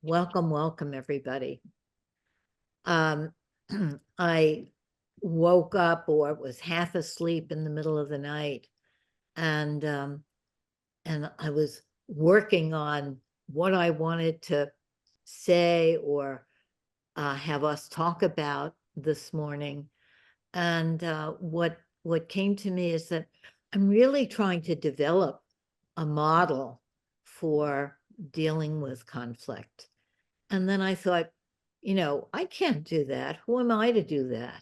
Welcome, everybody. I woke up or was half asleep in the middle of the night, and I was working on what I wanted to say or have us talk about this morning. And what came to me is that I'm really trying to develop a model for dealing with conflict. And then I thought, I can't do that. Who am I to do that?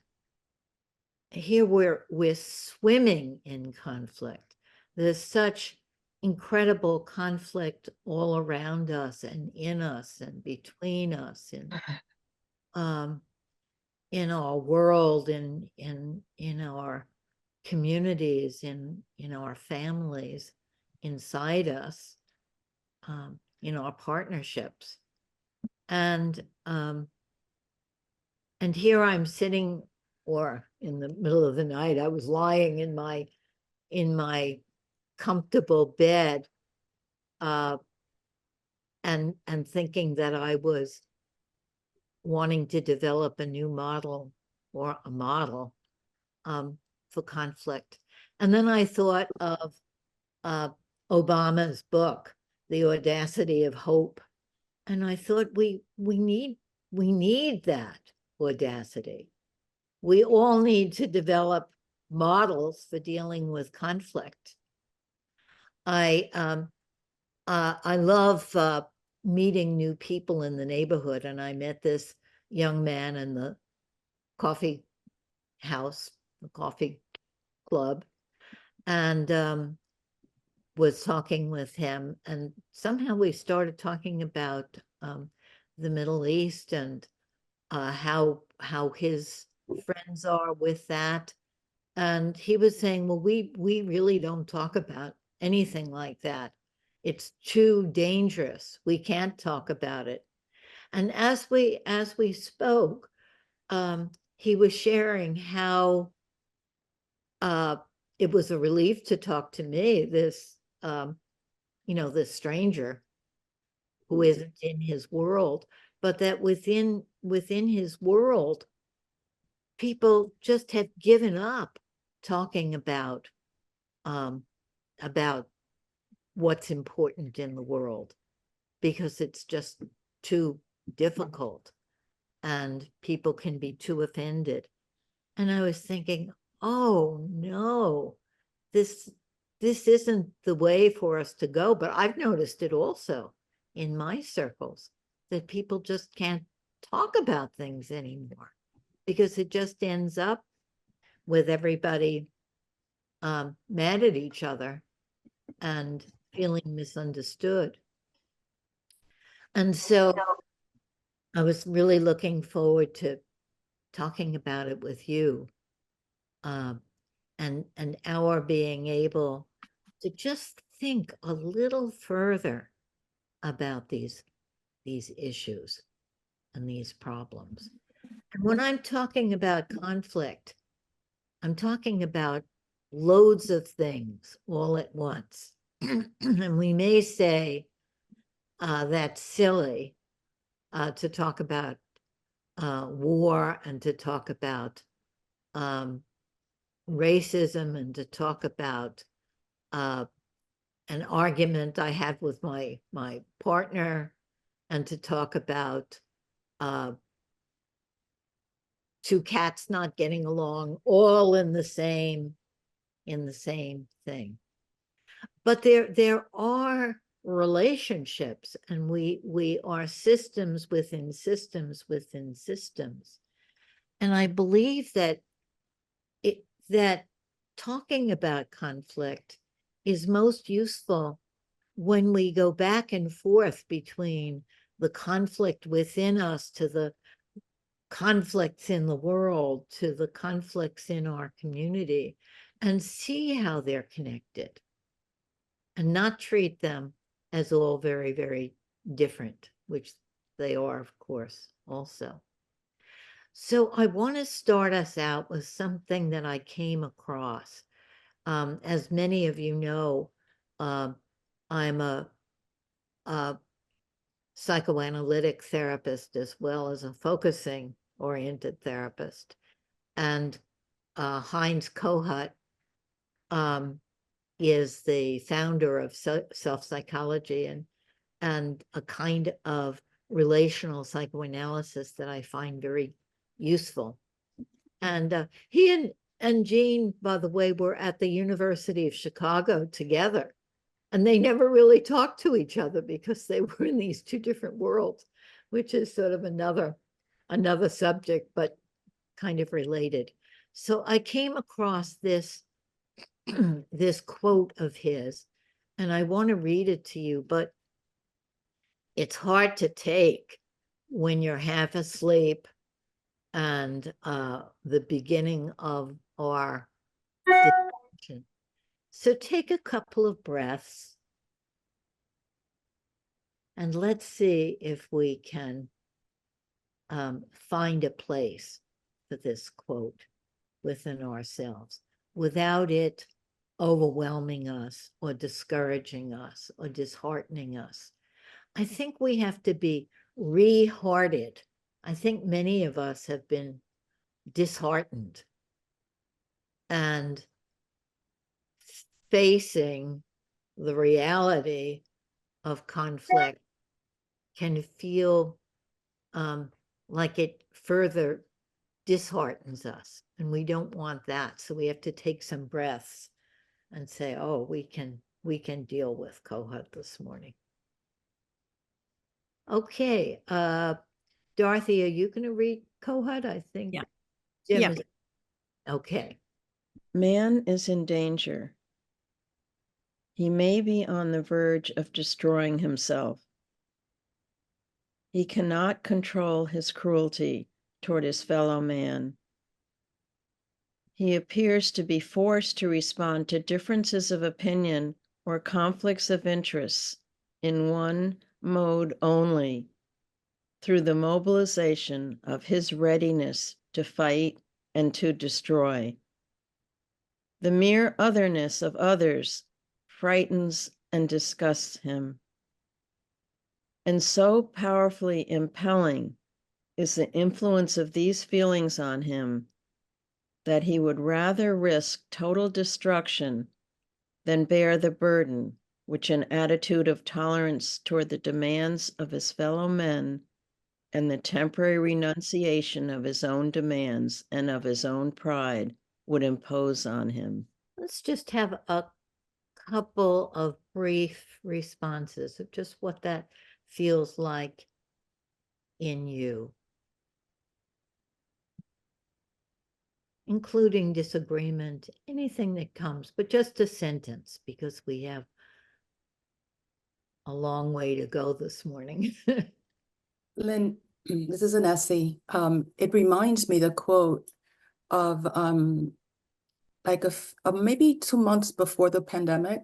Here we're swimming in conflict. There's such incredible conflict all around us and in us and between us in our world, in our communities, in our families, inside us, in our partnerships. And here I'm sitting, or in the middle of the night, I was lying in my comfortable bed, and thinking that I was wanting to develop a new model or a model for conflict. And then I thought of Obama's book, The Audacity of Hope. And I thought we need that audacity. We all need to develop models for dealing with conflict. I love meeting new people in the neighborhood, and I met this young man in the coffee house, the coffee club, and was talking with him, and somehow we started talking about the Middle East and how his friends are with that. And he was saying, well, we really don't talk about anything like that. It's too dangerous. We can't talk about it. And as we spoke, he was sharing how it was a relief to talk to me, this this stranger who isn't in his world, but that within his world, people just have given up talking about what's important in the world, because it's just too difficult and people can be too offended. And I was thinking, oh no, this isn't the way for us to go. But I've noticed it also in my circles, that people just can't talk about things anymore, because it just ends up with everybody mad at each other and feeling misunderstood. And so I was really looking forward to talking about it with you, and our being able to just think a little further about these issues and these problems. And when I'm talking about conflict, I'm talking about loads of things all at once. And we may say that's silly to talk about war, and to talk about racism, and to talk about an argument I had with my partner, and to talk about two cats not getting along, all in the same thing. But there are relationships, and we are systems within systems within systems. And I believe that that talking about conflict is most useful when we go back and forth between the conflict within us, to the conflicts in the world, to the conflicts in our community, and see how they're connected, and not treat them as all very, very different, which they are, of course, also. So I want to start us out with something that I came across. As many of you know, I'm a psychoanalytic therapist as well as a focusing oriented therapist. And Heinz Kohut is the founder of self-psychology and a kind of relational psychoanalysis that I find very useful. And he and Jean, by the way, were at the University of Chicago together. And they never really talked to each other because they were in these two different worlds, which is sort of another subject, but kind of related. So I came across this this quote of his, and I want to read it to you, but it's hard to take when you're half asleep and the beginning of our discussion. So take a couple of breaths and let's see if we can find a place for this quote within ourselves without it overwhelming us or discouraging us or disheartening us. I think we have to be re-hearted. I think many of us have been disheartened and facing the reality of conflict can feel like it further disheartens us, and we don't want that. So we have to take some breaths and say, oh, we can deal with Kohut this morning. Okay, Dorothy, are you going to read Kohut? I think yeah. Jim Yeah. is okay. Man is in danger. He may be on the verge of destroying himself. He cannot control his cruelty toward his fellow man. He appears to be forced to respond to differences of opinion or conflicts of interests in one mode only, through the mobilization of his readiness to fight and to destroy. The mere otherness of others frightens and disgusts him. And so powerfully impelling is the influence of these feelings on him that he would rather risk total destruction than bear the burden which an attitude of tolerance toward the demands of his fellow men and the temporary renunciation of his own demands and of his own pride would impose on him. Let's just have a couple of brief responses of just what that feels like in you, including disagreement, anything that comes, but just a sentence because we have a long way to go this morning. Lynn, this is an essay. It reminds me the quote of like maybe 2 months before the pandemic,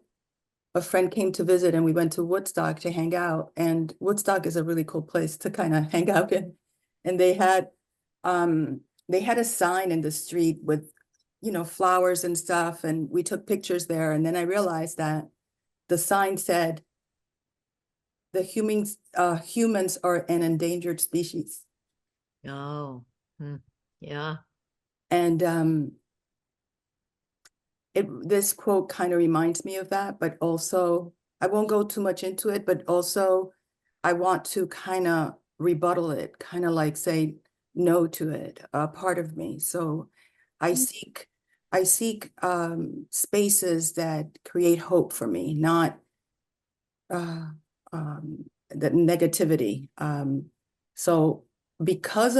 a friend came to visit and we went to Woodstock to hang out. And Woodstock is a really cool place to kind of hang out in. And they had a sign in the street with, flowers and stuff. And we took pictures there. And then I realized that the sign said, the humans are an endangered species. Oh, yeah. And this quote kind of reminds me of that, but also I won't go too much into it, but also I want to kind of rebuttal it, kind of like say no to it, part of me. So I seek spaces that create hope for me, not the negativity. So because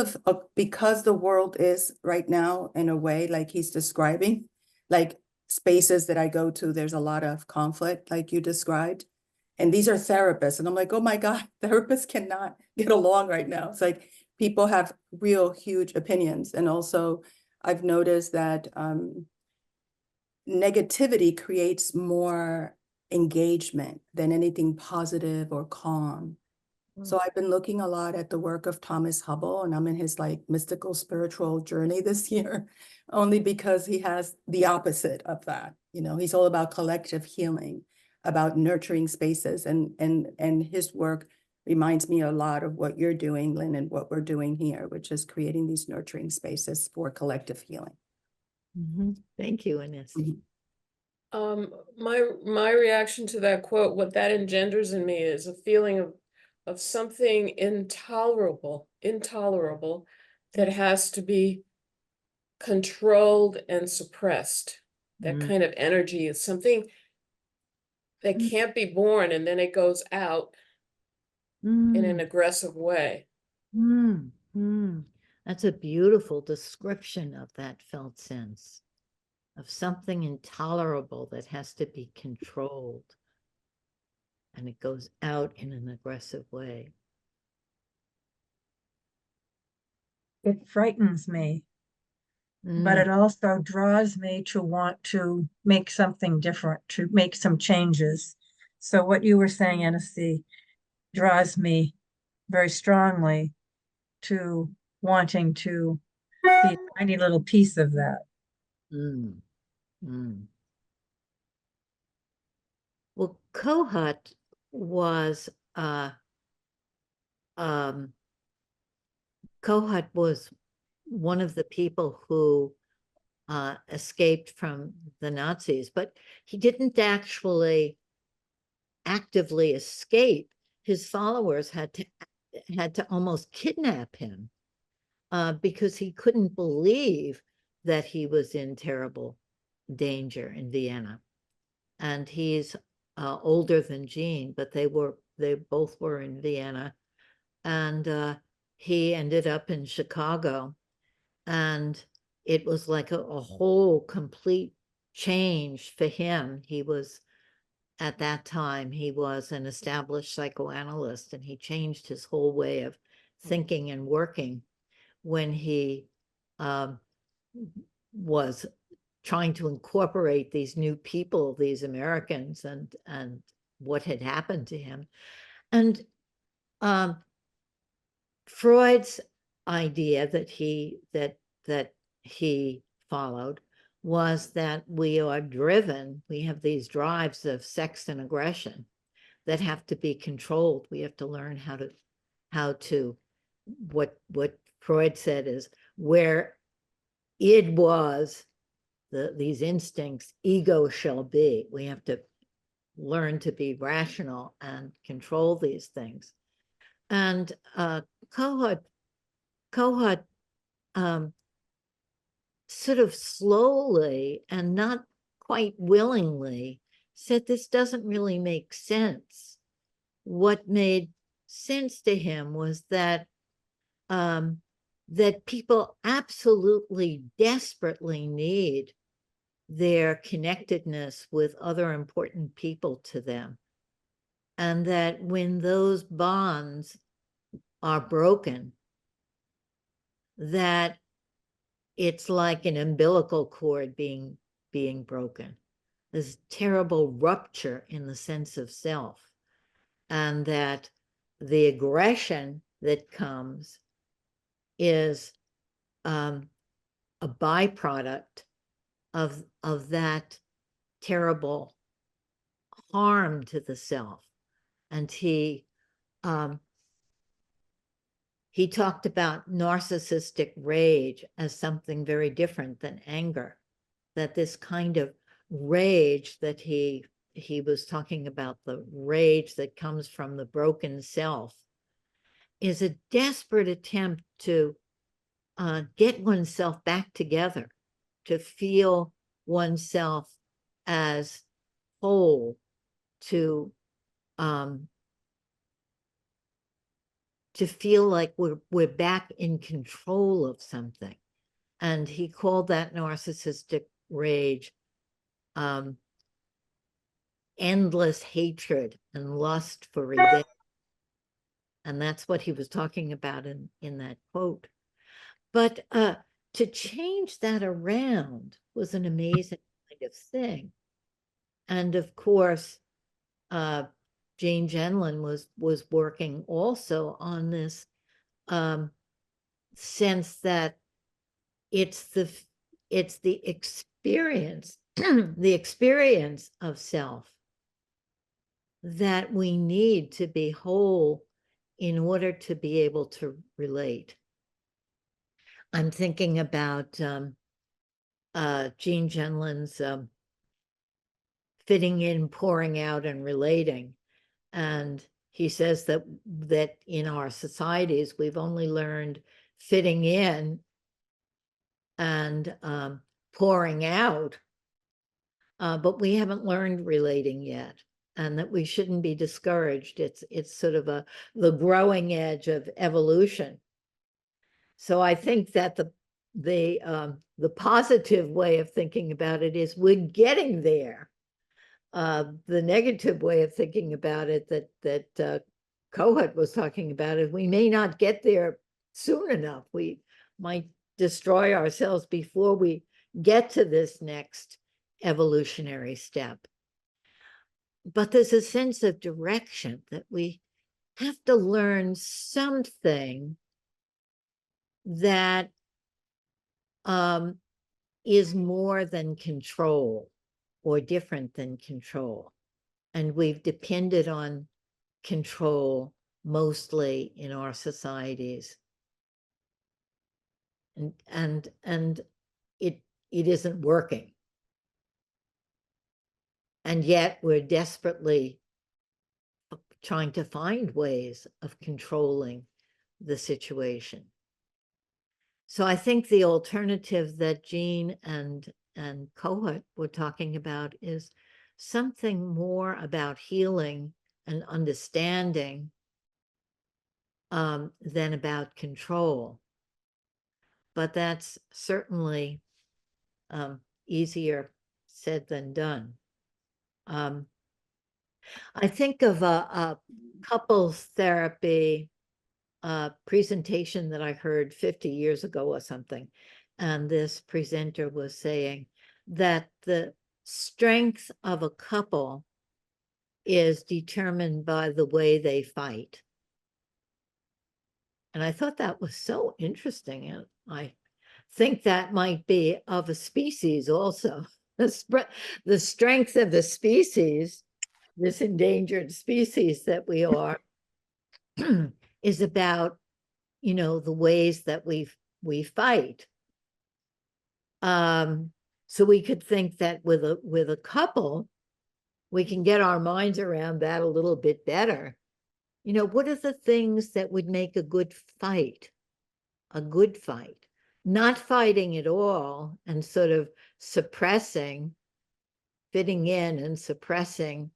the world is right now in a way like he's describing, like spaces that I go to, there's a lot of conflict like you described. And these are therapists. And I'm like, oh my God, therapists cannot get along right now. It's like people have real huge opinions. And also I've noticed that negativity creates more engagement than anything positive or calm. So I've been looking a lot at the work of Thomas Hubble, and I'm in his like mystical spiritual journey this year, only because he has the opposite of that. He's all about collective healing, about nurturing spaces, and his work reminds me a lot of what you're doing, Lynn, and what we're doing here, which is creating these nurturing spaces for collective healing. Thank you, Anesi. My reaction to that quote, what that engenders in me is a feeling of something intolerable that has to be controlled and suppressed. That Mm. kind of energy is something that can't be born, and then it goes out in an aggressive way. That's a beautiful description of that felt sense of something intolerable that has to be controlled, and it goes out in an aggressive way. It frightens me, but it also draws me to want to make something different, to make some changes. So what you were saying, Annecy, draws me very strongly to wanting to be a tiny little piece of that. Well, Kohat was Kohat was one of the people who escaped from the Nazis, but he didn't actually actively escape. His followers had to almost kidnap him because he couldn't believe that he was in terrible danger in Vienna. And he's older than Jean, but they both were in Vienna, and he ended up in Chicago, and it was like a whole complete change for him. He was, at that time, he was an established psychoanalyst, and he changed his whole way of thinking and working when he was trying to incorporate these new people, these Americans, and what had happened to him. And Freud's idea that he followed was that we are driven, we have these drives of sex and aggression that have to be controlled. We have to learn how to what Freud said is, where id was, these instincts, ego shall be. We have to learn to be rational and control these things. And Kohat sort of slowly and not quite willingly said, this doesn't really make sense. What made sense to him was that that people absolutely desperately need their connectedness with other important people to them. And that when those bonds are broken, that it's like an umbilical cord being broken. This terrible rupture in the sense of self. And that the aggression that comes is a byproduct of that terrible harm to the self. And he talked about narcissistic rage as something very different than anger, that this kind of rage that he was talking about, the rage that comes from the broken self, is a desperate attempt to get oneself back together, to feel oneself as whole, to feel like we're back in control of something. And he called that narcissistic rage endless hatred and lust for revenge. And that's what he was talking about in that quote. But to change that around was an amazing kind of thing. And of course, Jane Genlin was working also on this sense that it's the experience, the experience of self that we need to be whole in order to be able to relate. I'm thinking about Gene Genlin's fitting in, pouring out, and relating. And he says that in our societies, we've only learned fitting in and pouring out, but we haven't learned relating yet, and that we shouldn't be discouraged. It's sort of the growing edge of evolution. So I think that the positive way of thinking about it is we're getting there. The negative way of thinking about it that Kohut was talking about is we may not get there soon enough. We might destroy ourselves before we get to this next evolutionary step. But there's a sense of direction that we have to learn something that is more than control or different than control. And we've depended on control mostly in our societies. And it isn't working. And yet we're desperately trying to find ways of controlling the situation. So I think the alternative that Gene and Kohut were talking about is something more about healing and understanding than about control. But that's certainly easier said than done. I think of a couples therapy presentation that I heard 50 years ago or something. And this presenter was saying that the strength of a couple is determined by the way they fight. And I thought that was so interesting. And I think that might be of a species also. The strength of the species, this endangered species that we are, is about, the ways that we fight. So we could think that with a couple, we can get our minds around that a little bit better. What are the things that would make a good fight? A good fight, not fighting at all and sort of suppressing, fitting in and suppressing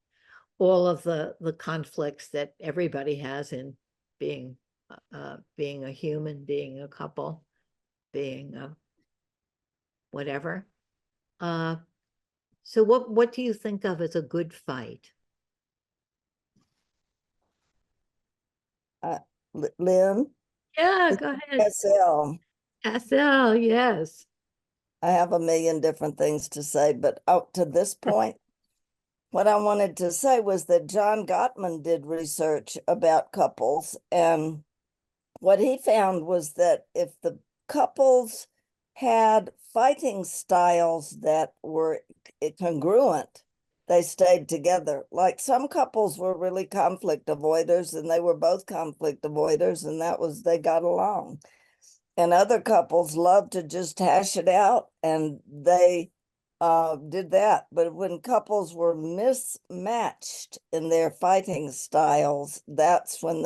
all of the conflicts that everybody has in being a human, being a couple, being whatever. So what do you think of as a good fight? Lynn, Yeah, it's go ahead. SL. SL, yes. I have a million different things to say, but up to this point, what I wanted to say was that John Gottman did research about couples, and what he found was that if the couples had fighting styles that were congruent, they stayed together. Like some couples were really conflict avoiders, and they were both conflict avoiders, and they got along. And other couples loved to just hash it out, and they did that. But when couples were mismatched in their fighting styles, that's when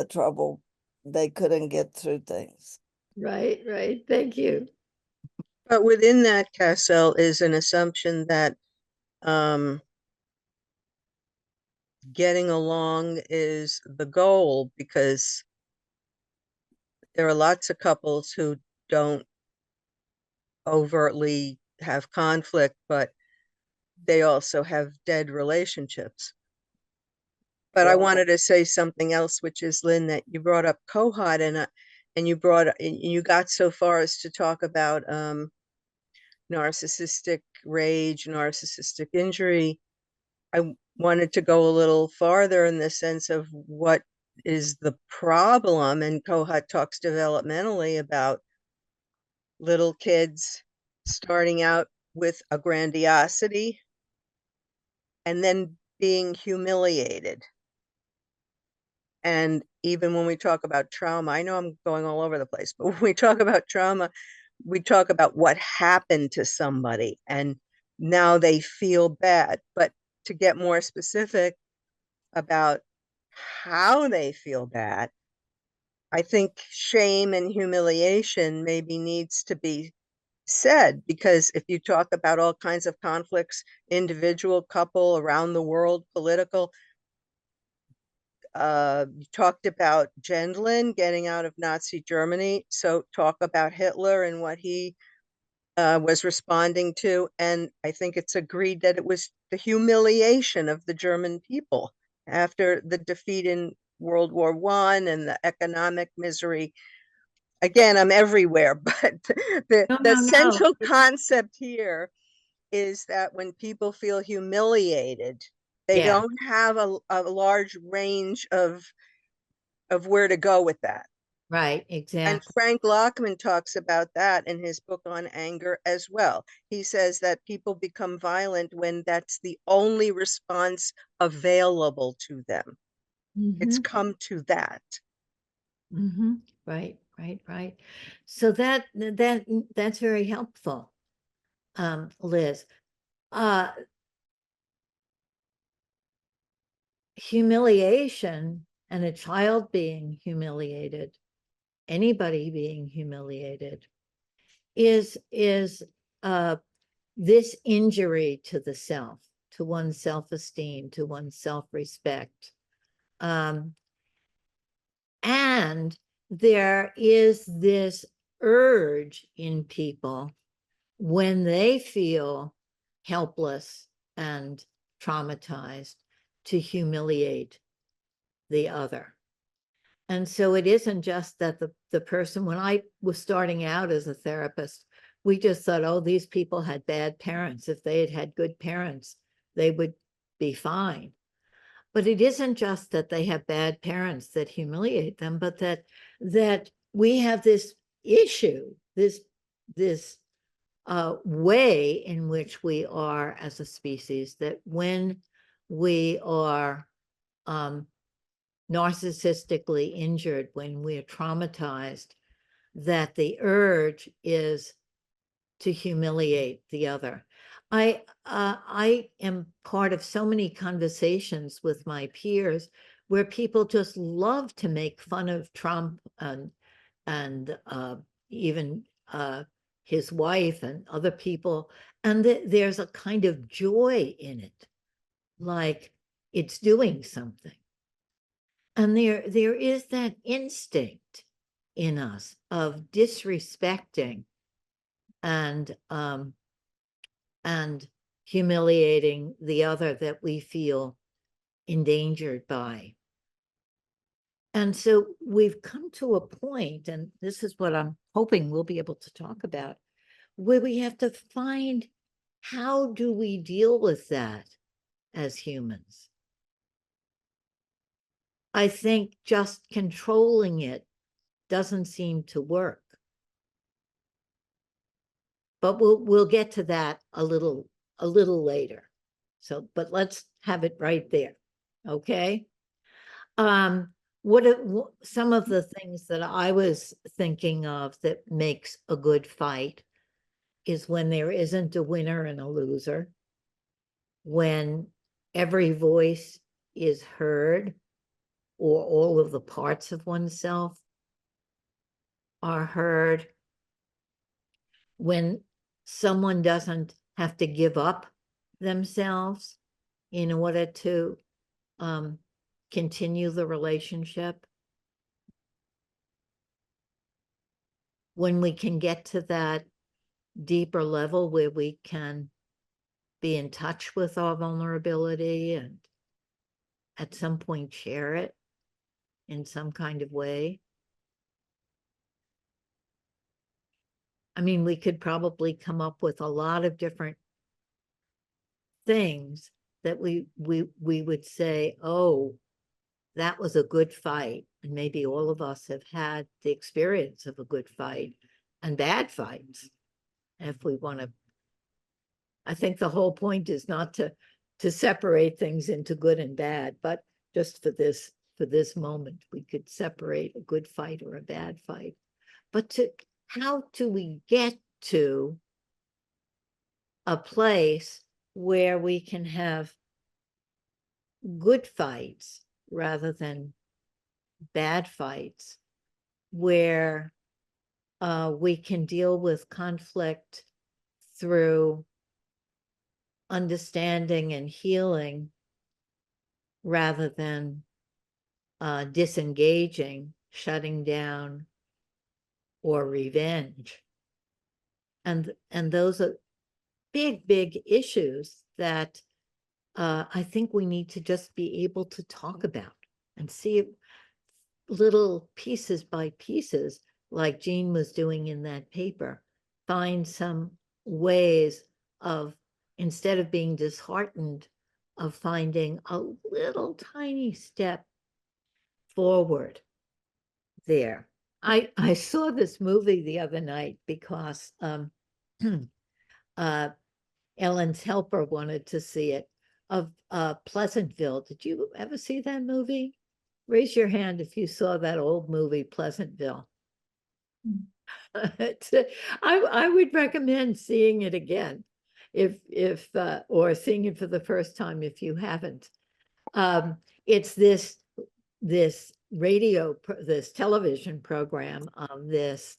they couldn't get through things. Right. Thank you. But within that, Cassell, is an assumption that getting along is the goal, because there are lots of couples who don't overtly have conflict, but they also have dead relationships. But I wanted to say something else, which is, Lynn, that you brought up Kohut, and you got so far as to talk about narcissistic rage, narcissistic injury. I wanted to go a little farther in the sense of what is the problem, and Kohut talks developmentally about little kids starting out with a grandiosity and then being humiliated. And even when we talk about trauma, I know I'm going all over the place, but when we talk about trauma, we talk about what happened to somebody and now they feel bad. But to get more specific about how they feel bad, I think shame and humiliation maybe needs to be said, because if you talk about all kinds of conflicts, individual, couple, around the world, political, you talked about Gendlin getting out of Nazi Germany. So talk about Hitler and what he was responding to. And I think it's agreed that it was the humiliation of the German people after the defeat in World War I and the economic misery. Again, I'm everywhere, but the No. central concept here is that when people feel humiliated, they Yeah. don't have a large range of where to go with that. Right, And exactly. Frank Lockman talks about that in his book on anger as well. He says that people become violent when that's the only response available to them. It's Mhm. come to that. Right. So that's very helpful, Liz. Humiliation and a child being humiliated, anybody being humiliated, is this injury to the self, to one's self-esteem, to one's self-respect. And there is this urge in people when they feel helpless and traumatized to humiliate the other. And so it isn't just that the person, when I was starting out as a therapist, we just thought, oh, these people had bad parents. If they had had good parents, they would be fine. But it isn't just that they have bad parents that humiliate them, but that we have this issue, this way in which we are as a species, that when we are narcissistically injured, when we're traumatized, that the urge is to humiliate the other. I am part of so many conversations with my peers where people just love to make fun of Trump and even his wife and other people, and there's a kind of joy in it, like it's doing something. And there is that instinct in us of disrespecting and humiliating the other that we feel endangered by. And so we've come to a point, and this is what I'm hoping we'll be able to talk about, where we have to find, how do we deal with that as humans? I think just controlling it doesn't seem to work. But we'll get to that a little later. So, but let's have it right there. Okay. What some of the things that I was thinking of that makes a good fight is when there isn't a winner and a loser, when every voice is heard, or all of the parts of oneself are heard, when someone doesn't have to give up themselves in order to continue the relationship. When we can get to that deeper level where we can be in touch with our vulnerability and at some point share it in some kind of way. I mean, we could probably come up with a lot of different things that we would say, oh, that was a good fight. And maybe all of us have had the experience of a good fight and bad fights. If we want to, I think the whole point is not to separate things into good and bad, but just for for this moment, we could separate a good fight or a bad fight. But how do we get to a place where we can have good fights rather than bad fights, where we can deal with conflict through understanding and healing rather than disengaging, shutting down, or revenge. And those are big issues that I think we need to just be able to talk about and see little pieces by pieces, like Jean was doing in that paper, find some ways of, instead of being disheartened, of finding a little tiny step forward there. I saw this movie the other night because Ellen's helper wanted to see it, of Pleasantville. Did you ever see that movie? Raise your hand if you saw that old movie, Pleasantville. I would recommend seeing it again, if or seeing it for the first time if you haven't. It's this television program of this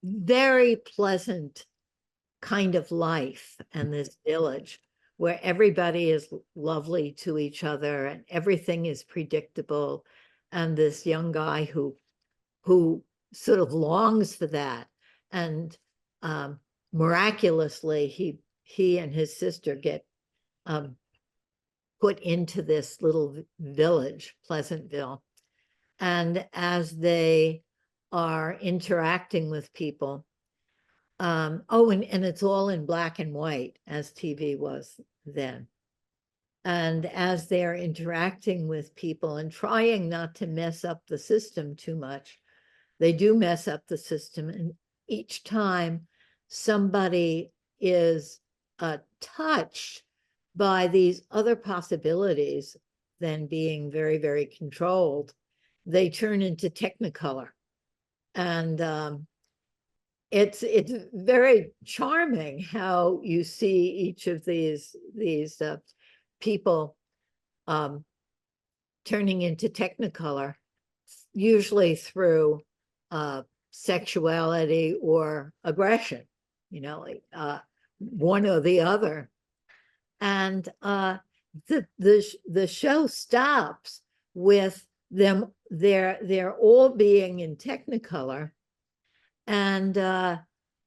very pleasant kind of life, and this village where everybody is lovely to each other and everything is predictable, and this young guy who sort of longs for that, and miraculously he and his sister get put into this little village, Pleasantville, and as they are interacting with people, and it's all in black and white, as TV was then. And as they're interacting with people and trying not to mess up the system too much, they do mess up the system. And each time somebody is touched by these other possibilities than being very, very controlled, they turn into Technicolor. And it's very charming how you see each of these people turning into Technicolor, usually through sexuality or aggression, like one or the other. And the show stops with them, they're all being in Technicolor, and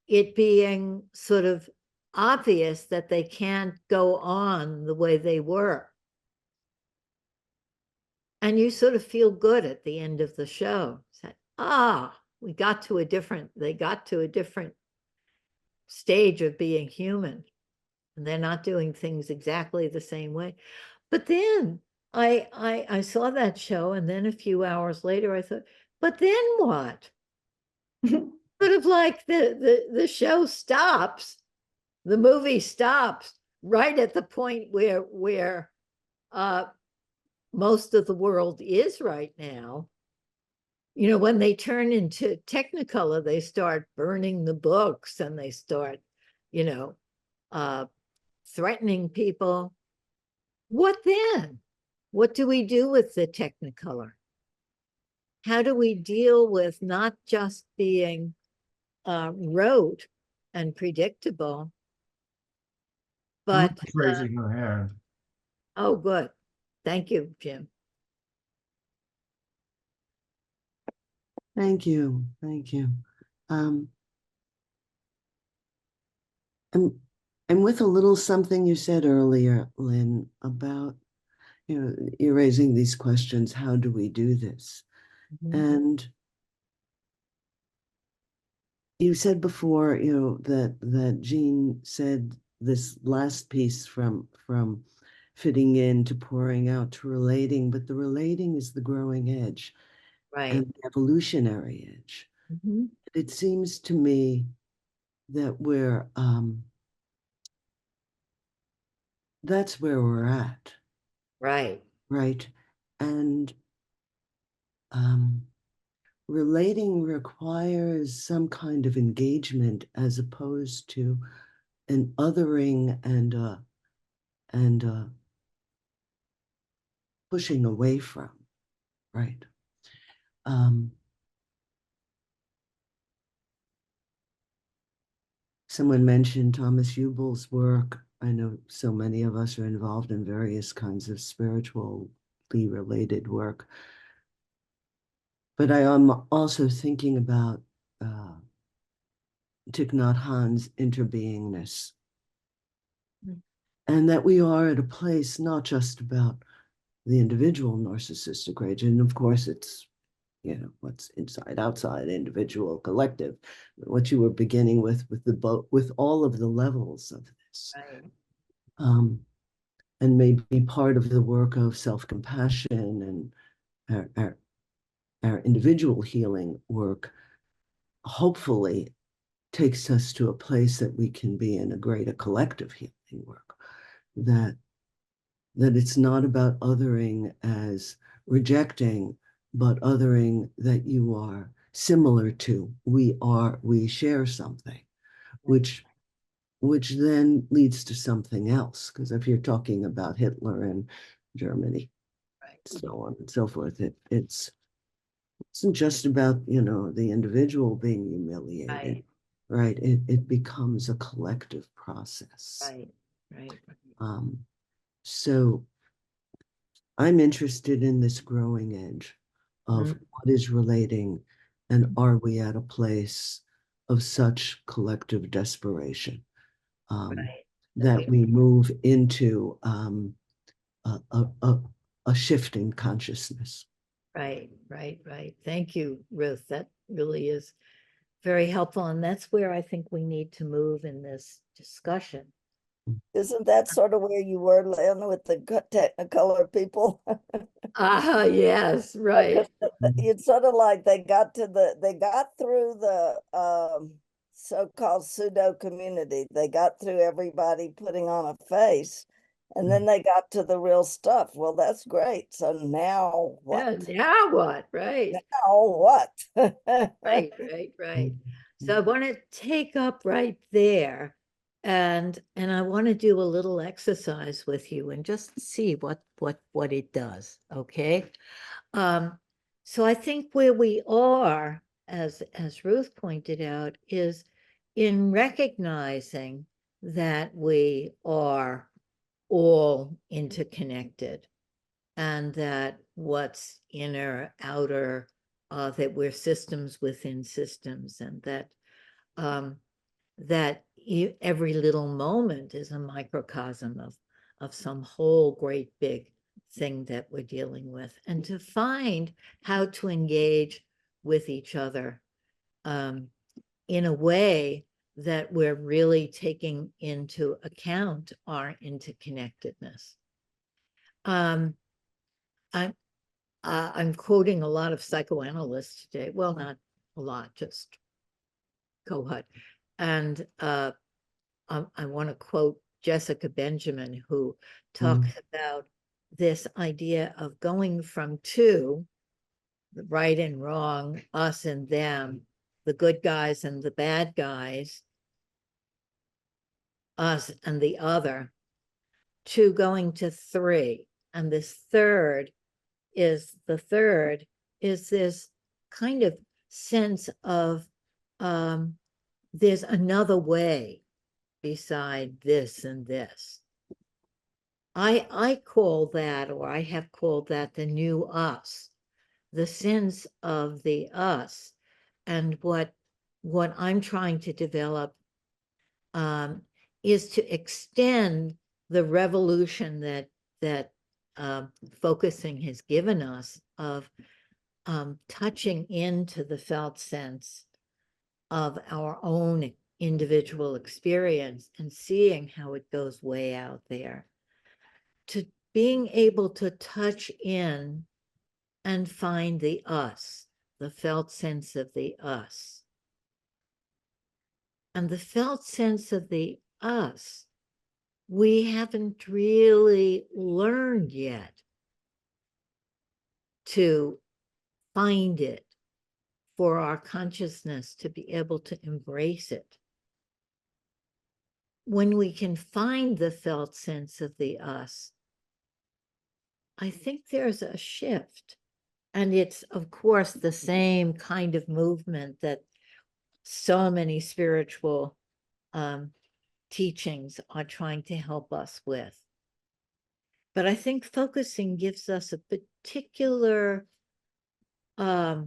it being sort of obvious that they can't go on the way they were. And you sort of feel good at the end of the show. Said, they got to a different stage of being human, and they're not doing things exactly the same way. But then I saw that show, and then a few hours later I thought, but then what? Sort of like the show stops, the movie stops right at the point where most of the world is right now. When they turn into Technicolor, they start burning the books, and they start, threatening people. What then? What do we do with the Technicolor? How do we deal with not just being rote and predictable, but raising her hand. Oh, good. Thank you, Jim. Thank you. Thank you. And with a little something you said earlier, Lynn, about, you're raising these questions, how do we do this? Mm-hmm. And you said before, that Jean said this last piece from fitting in to pouring out to relating, but the relating is the growing edge, Right. and the evolutionary edge. Mm-hmm. It seems to me that that's where we're at. Right. Right. And relating requires some kind of engagement as opposed to an othering and pushing away from, right? Someone mentioned Thomas Hubel's work. I know so many of us are involved in various kinds of spiritually related work. But I am also thinking about Thich Nhat Hanh's interbeingness. And that we are at a place not just about the individual narcissistic rage, and of course it's, you know, what's inside, outside, individual, collective, what you were beginning with with all of the levels of this. Right. And maybe part of the work of self-compassion and our individual healing work hopefully takes us to a place that we can be in a greater collective healing work, that it's not about othering as rejecting, but othering that you are similar to, we share something, which then leads to something else. Because if you're talking about Hitler and Germany, Right. so on and so forth, it isn't just about, you know, the individual being humiliated, right? It becomes a collective process. Right. So I'm interested in this growing edge of what is relating, and are we at a place of such collective desperation that we move into a shift in consciousness. Right. Thank you, Ruth. That really is very helpful. And that's where I think we need to move in this discussion. Isn't that sort of where you were, Lynn, with the Technicolor people? Yes, right. It's sort of like they got through the so-called pseudo community. They got through everybody putting on a face, and then they got to the real stuff. Well, that's great. So now what? Yeah, now what? Right. Now what? Right. So I want to take up right there, and I want to do a little exercise with you and just see what it does. Okay. So I think where we are, as Ruth pointed out, is in recognizing that we are all interconnected, and that what's inner, outer, that we're systems within systems, and that every little moment is a microcosm of some whole great big thing that we're dealing with, and to find how to engage with each other in a way that we're really taking into account our interconnectedness. I'm quoting a lot of psychoanalysts today. Well, not a lot, just Kohut. And I want to quote Jessica Benjamin, who talks about this idea of going from two, the right and wrong, us and them, the good guys and the bad guys, us and the other, to going to three. And this third is this kind of sense of there's another way beside this and this. I call that, or I have called that, the new us, the sense of the us. And what I'm trying to develop is to extend the revolution that focusing has given us of touching into the felt sense of our own individual experience and seeing how it goes way out there, to being able to touch in and find the us, the felt sense of the us. And the felt sense of the us, we haven't really learned yet to find it, for our consciousness to be able to embrace it. When we can find the felt sense of the us, I think there's a shift. And it's, of course, the same kind of movement that so many spiritual teachings are trying to help us with. But I think focusing gives us a particular, I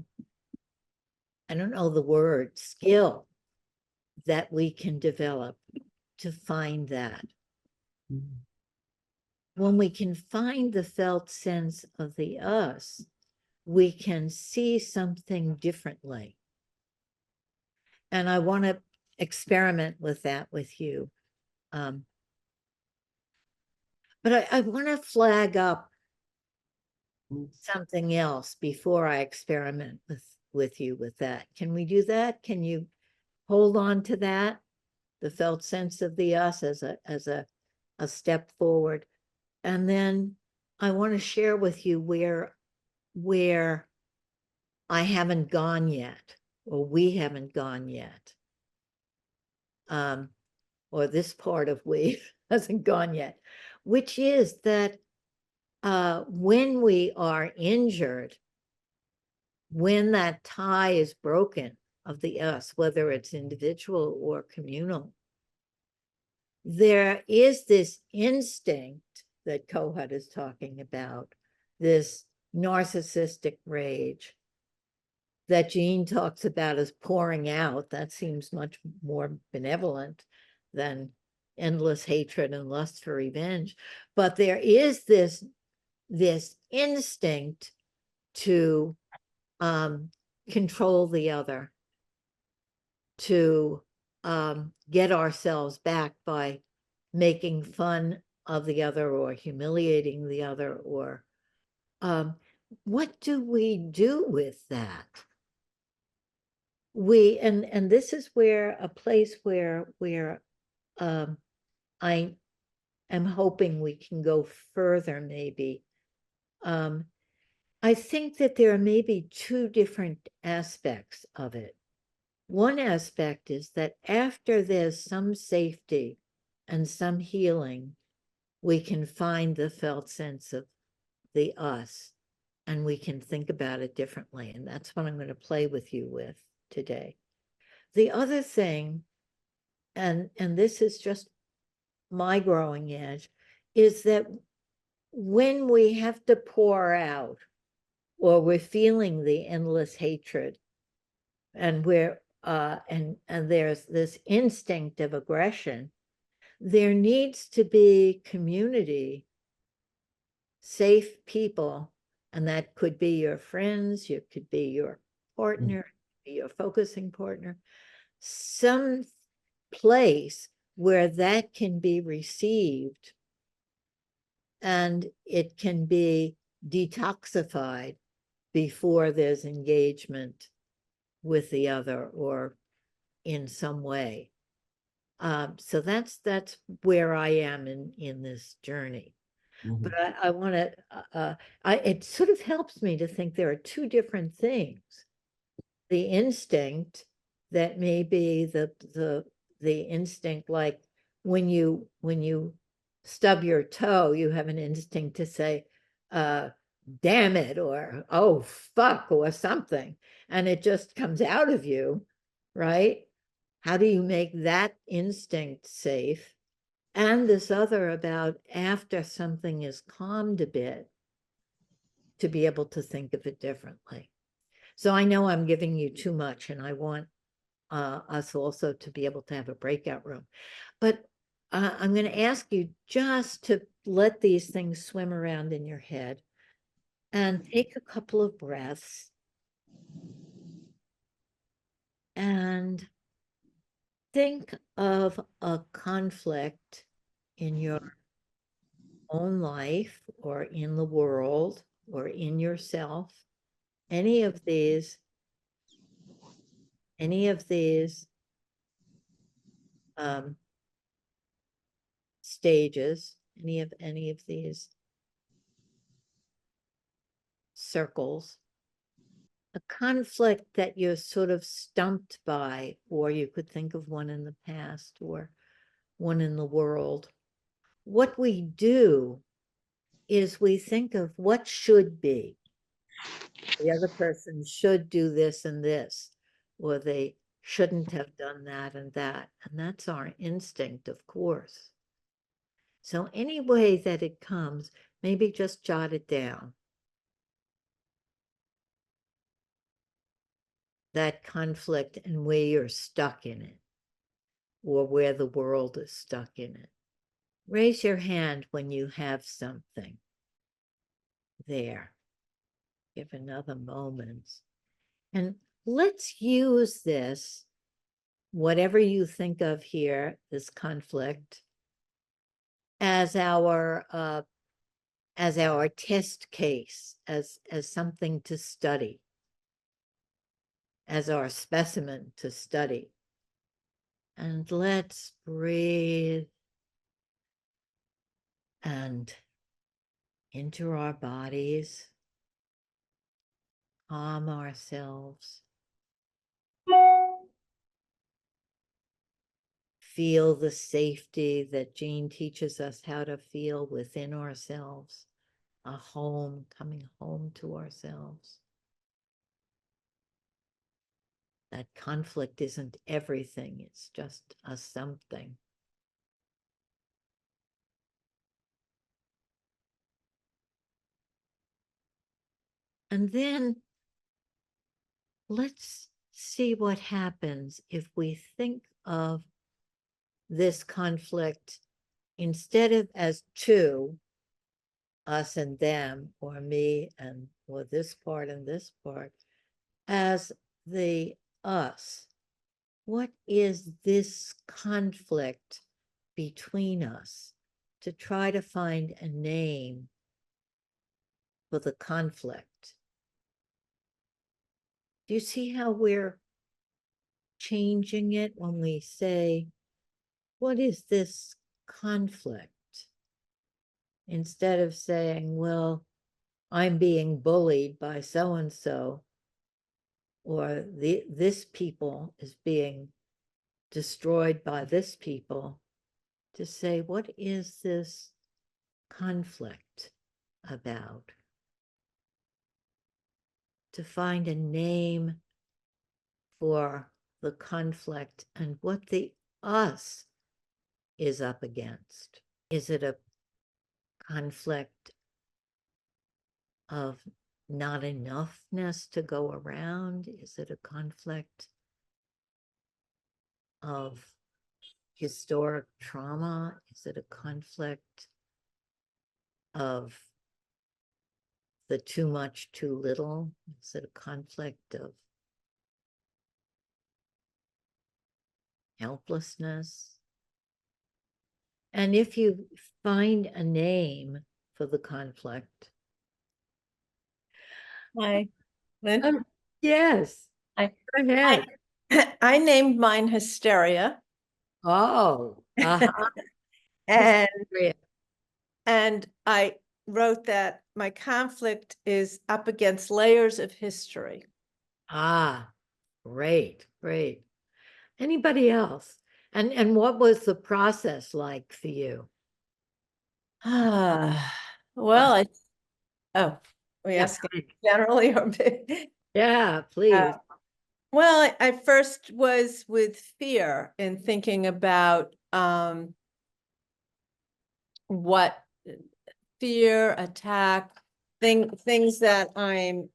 don't know the word, skill that we can develop to find that. When we can find the felt sense of the us, we can see something differently. And I want to experiment with that with you. But I want to flag up something else before I experiment with you with that. Can we do that? Can you hold on to that? The felt sense of the us as a step forward. And then I want to share with you where I haven't gone yet, or we haven't gone yet. Or this part of we hasn't gone yet, which is that when we are injured, when that tie is broken of the us, whether it's individual or communal, there is this instinct that Kohut is talking about, this narcissistic rage that Jean talks about as pouring out. That seems much more benevolent than endless hatred and lust for revenge. But there is this instinct to control the other, to get ourselves back by making fun of the other or humiliating the other, or what do we do with that? And this is where a place where I am hoping we can go further, maybe. I think that there are maybe two different aspects of it. One aspect is that after there's some safety and some healing, we can find the felt sense of the us, and we can think about it differently. And that's what I'm going to play with you with today. The other thing, and this is just my growing edge, is that when we have to pour out, or we're feeling the endless hatred, and we're and there's this instinct of aggression, there needs to be community, safe people, and that could be your friends, it could be your partner, your focusing partner, some place where that can be received and it can be detoxified before there's engagement with the other or in some way. So that's where I am in this journey. But I want to, it sort of helps me to think there are two different things. The instinct that may be the instinct, like when you stub your toe, you have an instinct to say, damn it, or oh fuck, or something, and it just comes out of you, right? How do you make that instinct safe? And this other about after something is calmed a bit, to be able to think of it differently. So I know I'm giving you too much, and I want us also to be able to have a breakout room. But I'm going to ask you just to let these things swim around in your head and take a couple of breaths and think of a conflict in your own life or in the world or in yourself, any of these stages, any of these circles, a conflict that you're sort of stumped by, or you could think of one in the past or one in the world. What we do is we think of what should be. The other person should do this and this, or they shouldn't have done that and that. And that's our instinct, of course. So any way that it comes, maybe just jot it down. That conflict and where you're stuck in it, or where the world is stuck in it. Raise your hand when you have something there. Give another moment. And let's use this, whatever you think of here, this conflict, as our test case, as something to study, as our specimen to study. And let's breathe and into our bodies, calm ourselves. Feel the safety that Jean teaches us how to feel within ourselves, a home, coming home to ourselves. That conflict isn't everything, it's just a something. And then let's see what happens if we think of this conflict instead of as two, us and them, or me and or this part and this part, as the us. What is this conflict between us? To try to find a name for the conflict. Do you see how we're changing it when we say, what is this conflict? Instead of saying, well, I'm being bullied by so-and-so, or this people is being destroyed by this people, to say, what is this conflict about? To find a name for the conflict and what the us is up against. Is it a conflict of not enoughness to go around? Is it a conflict of historic trauma? Is it a conflict of the too much, too little? Is it a conflict of helplessness? And if you find a name for the conflict. Hi, Lynn. Yes. Hi. Go ahead. I named mine Hysteria. Oh, And Hysteria. and I wrote that my conflict is up against layers of history. Great, great. Anybody else? And what was the process like for you? Well, we Yeah, asking generally or yeah, please. well, I first was with fear in thinking about what fear, attack, things that I'm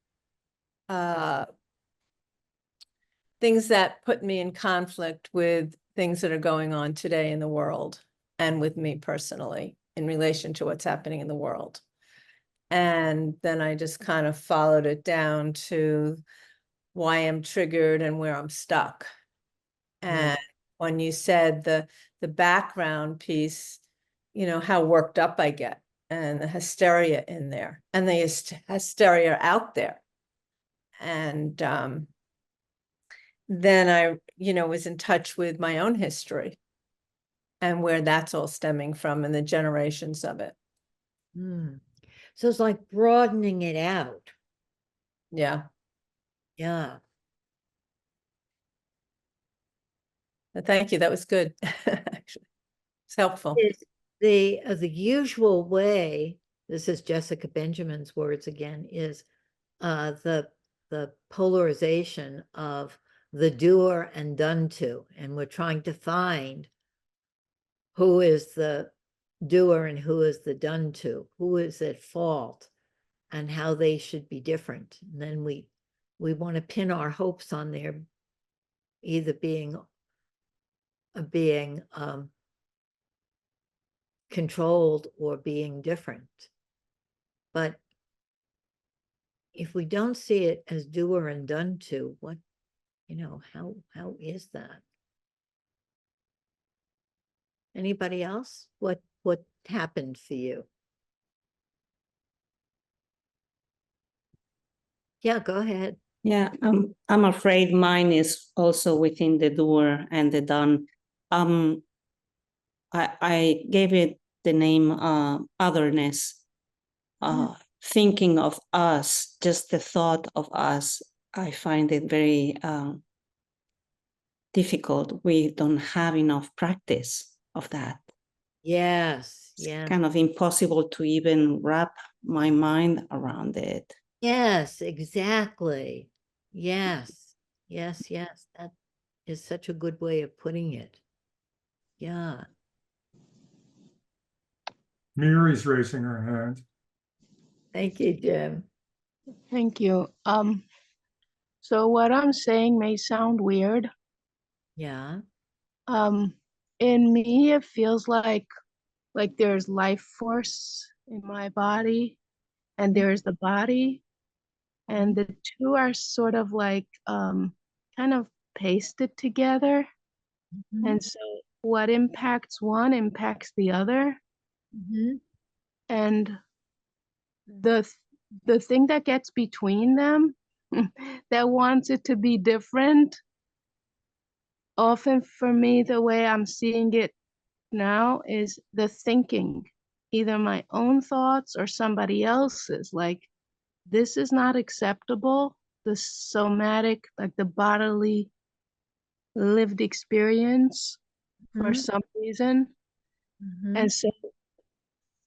things that put me in conflict with things that are going on today in the world and with me personally in relation to what's happening in the world. And then I just kind of followed it down to why I'm triggered and where I'm stuck. And when you said the background piece, you know, how worked up I get and the hysteria in there and the hysteria out there. And then I, was in touch with my own history and where that's all stemming from and the generations of it. So it's like broadening it out. Yeah. Yeah. Thank you. That was good. Actually, it's helpful. It's the usual way, this is Jessica Benjamin's words again, is the polarization of the doer and done to, and we're trying to find who is the doer and who is the done to, who is at fault, and how they should be different. And then we want to pin our hopes on their either being controlled or being different. But if we don't see it as doer and done to, what, how is that? Anybody else? What happened for you? Yeah, go ahead. Yeah, I'm afraid mine is also within the doer and the done. I gave it the name otherness. Thinking of us, just the thought of us, I find it very difficult. We don't have enough practice of that. Yes, It's yeah. kind of impossible to even wrap my mind around it. Yes, exactly. Yes, yes, yes. That is such a good way of putting it. Yeah. Mary's raising her hand. Thank you, Jim. Thank you. So what I'm saying may sound weird. Yeah. In me, it feels like there's life force in my body, and there's the body, and the two are sort of like kind of pasted together. And so what impacts one impacts the other. And the thing that gets between them that wants it to be different, often for me, the way I'm seeing it now is the thinking, either my own thoughts or somebody else's, like, this is not acceptable, the somatic, like the bodily lived experience for some reason. And so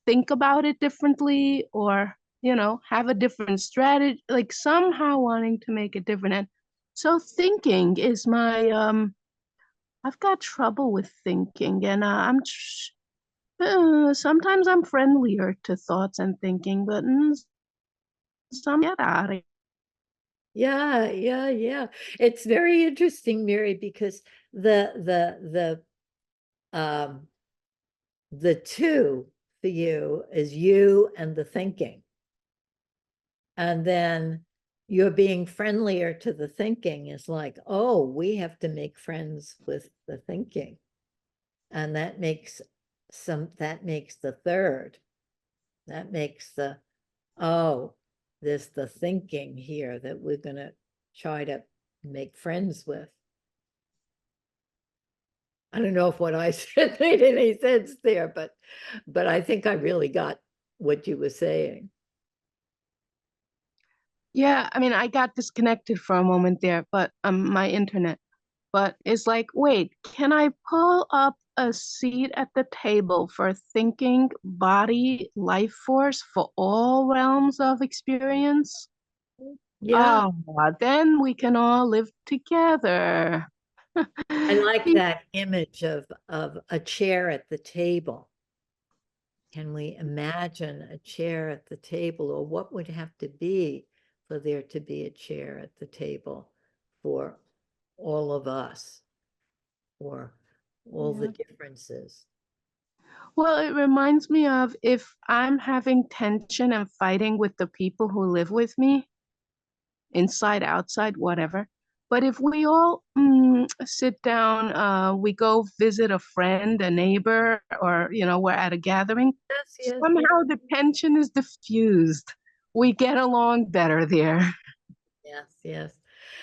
think about it differently, or have a different strategy, like somehow wanting to make it different. And so thinking is my I've got trouble with thinking, and sometimes I'm friendlier to thoughts and thinking, but some get out of. Yeah, yeah, yeah. It's very interesting, Mary, because the two for you is you and the thinking. And then you're being friendlier to the thinking is like, oh, we have to make friends with the thinking. And that makes the third. That makes there's the thinking here that we're gonna try to make friends with. I don't know if what I said made any sense there, but I think I really got what you were saying. Yeah, I mean, I got disconnected for a moment there, but my internet. But it's like, wait, can I pull up a seat at the table for thinking, body, life force for all realms of experience? Yeah, Then we can all live together. I like that image of a chair at the table. Can we imagine a chair at the table, or what would have to be for there to be a chair at the table for all of us, or all the differences? Well, it reminds me of if I'm having tension and fighting with the people who live with me, inside, outside, whatever. But if we all sit down, we go visit a friend, a neighbor, or, we're at a gathering, Yes, somehow the tension is diffused. We get along better there. yes, yes.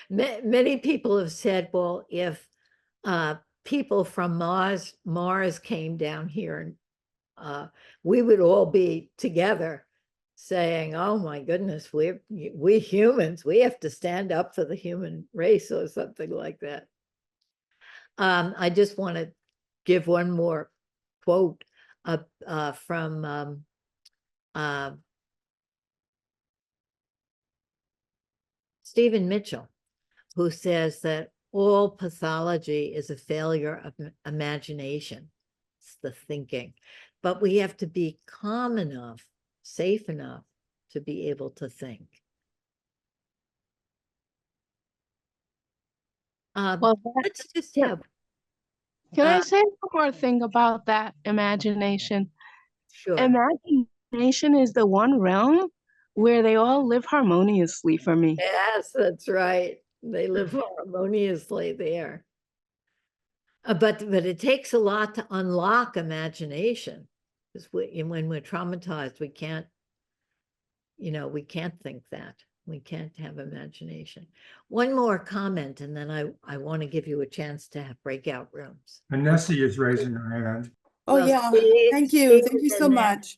Many people have said, well, if people from Mars came down here, and we would all be together. saying, oh my goodness, we humans, we have to stand up for the human race or something like that. I just want to give one more quote from Stephen Mitchell, who says that all pathology is a failure of imagination. It's the thinking. But we have to be calm enough, safe enough to be able to think. Well, Let's just have. can I say one more thing about that imagination? Sure. Imagination is the one realm where they all live harmoniously for me. Yes, that's right. They live harmoniously there. But it takes a lot to unlock imagination, because when we're traumatized, we can't, we can't think that. We can't have imagination. One more comment, and then I want to give you a chance to have breakout rooms. And Nessie is raising her hand. Oh, Well, yeah. Thank you. Steve Thank you is so in there. much.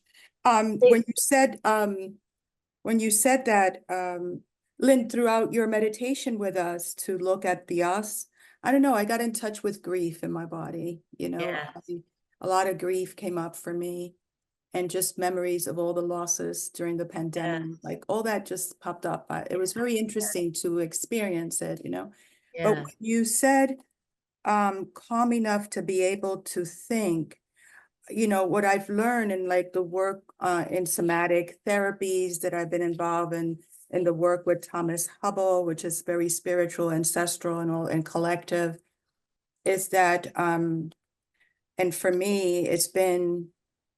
When you said that, Lynn, throughout your meditation with us to look at the us, I don't know, I got in touch with grief in my body, Yes. a lot of grief came up for me, and just memories of all the losses during the pandemic, Yes. like all that just popped up. It was very interesting to experience it, But Yes. when you said calm enough to be able to think, what I've learned in like the work in somatic therapies that I've been involved in the work with Thomas Hubble, which is very spiritual, ancestral, and collective, is that and for me, it's been,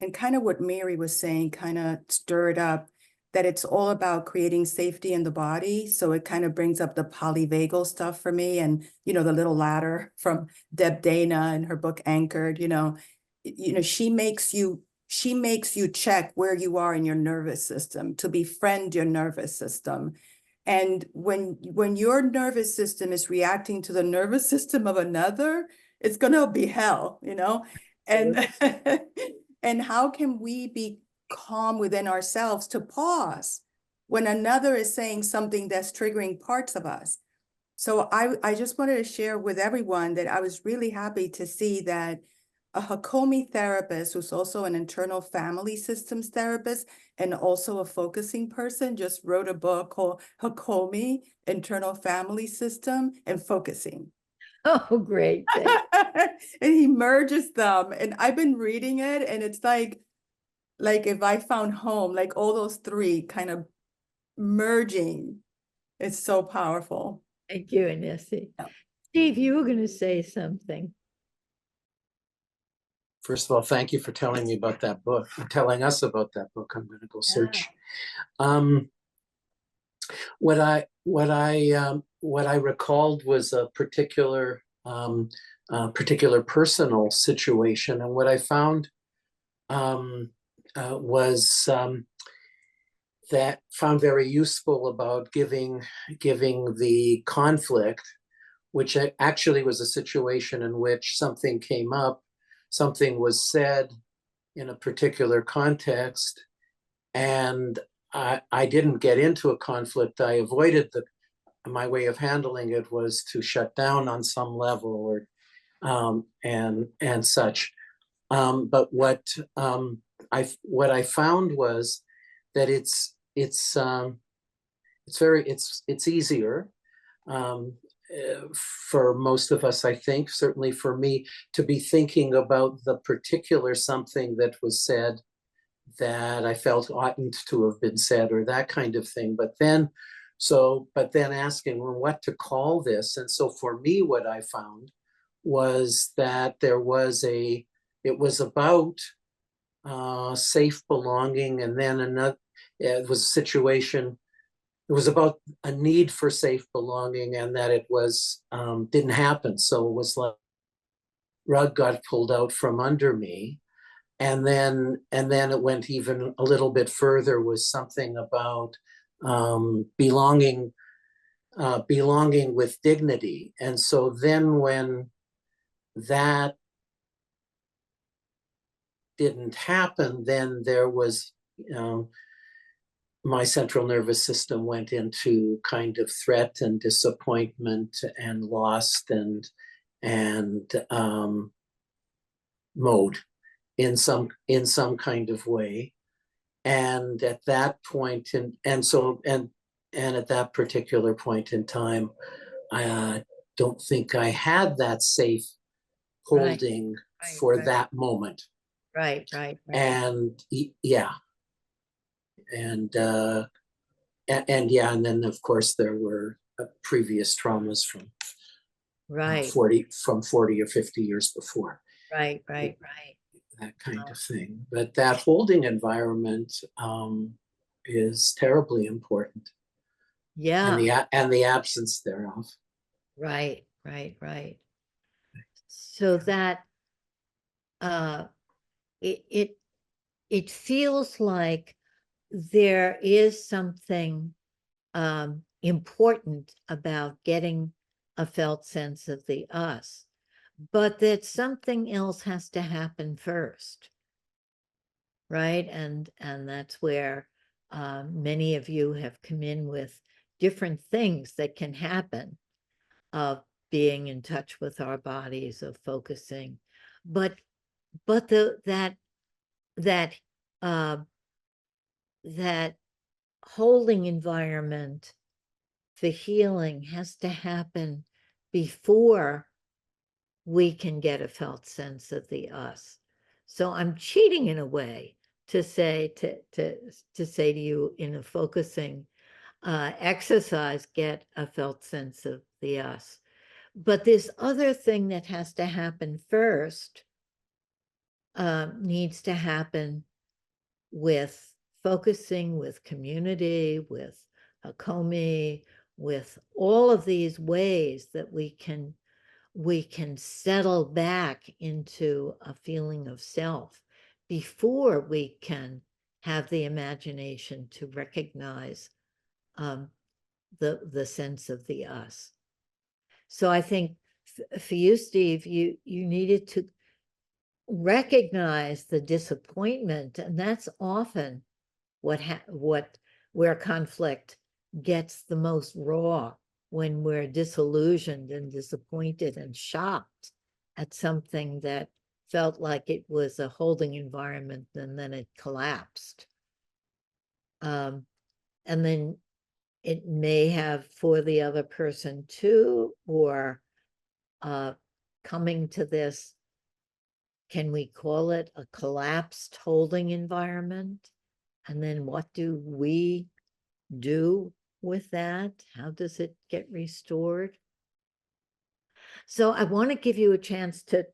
and kind of what Mary was saying, kind of stirred up, that it's all about creating safety in the body. So it kind of brings up the polyvagal stuff for me, and the little ladder from Deb Dana in her book Anchored. She makes you check where you are in your nervous system, to befriend your nervous system. And when your nervous system is reacting to the nervous system of another, it's gonna be hell, and and how can we be calm within ourselves to pause when another is saying something that's triggering parts of us? So I just wanted to share with everyone that I was really happy to see that a Hakomi therapist, who's also an internal family systems therapist and also a focusing person, just wrote a book called Hakomi, Internal Family System and Focusing. Oh, great. And he merges them. And I've been reading it, and it's like if I found home, like all those three kind of merging. It's so powerful. Thank you, Nessie. Yeah. Steve, you were going to say something. First of all, thank you for telling me about that book, telling us about that book. I'm going to go search. What I recalled was a particular personal situation, and what I found was that found very useful about giving the conflict, which actually was a situation in which something came up, something was said in a particular context, and I didn't get into a conflict. I avoided my way of handling it was to shut down on some level, or and such. But what I found was that it's easier for most of us, I think, certainly for me, to be thinking about the particular something that was said that I felt oughtn't to have been said, or that kind of thing. But then asking, well, what to call this? And so for me, what I found was that it was about safe belonging, and then it was a situation. It was about a need for safe belonging, and that it was didn't happen. So it was like rug got pulled out from under me, and then it went even a little bit further, was something about belonging with dignity. And so then when that didn't happen, then there was my central nervous system went into kind of threat and disappointment and lost and mode in some kind of way. And at that point, and at that particular point in time, I don't think I had that safe holding for that moment. Right. And yeah. And yeah, and then of course there were previous traumas from 40 or 50 years before. Right. That kind of thing. But that holding environment is terribly important. Yeah. And the absence thereof. Right. So that it feels like there is something important about getting a felt sense of the us, but that something else has to happen first, right? And that's where many of you have come in with different things that can happen, of being in touch with our bodies, of focusing, but that holding environment, the healing has to happen before we can get a felt sense of the us. So I'm cheating in a way to say to you in a focusing exercise, get a felt sense of the us. But this other thing that has to happen first needs to happen with focusing, with community, with Hakomi, with all of these ways that we can settle back into a feeling of self before we can have the imagination to recognize the sense of the us. So I think for you, Steve, you needed to recognize the disappointment, and that's often where conflict gets the most raw, when we're disillusioned and disappointed and shocked at something that felt like it was a holding environment and then it collapsed. And then it may have for the other person too, or coming to this, can we call it a collapsed holding environment? And then what do we do with that? How does it get restored? So I want to give you a chance to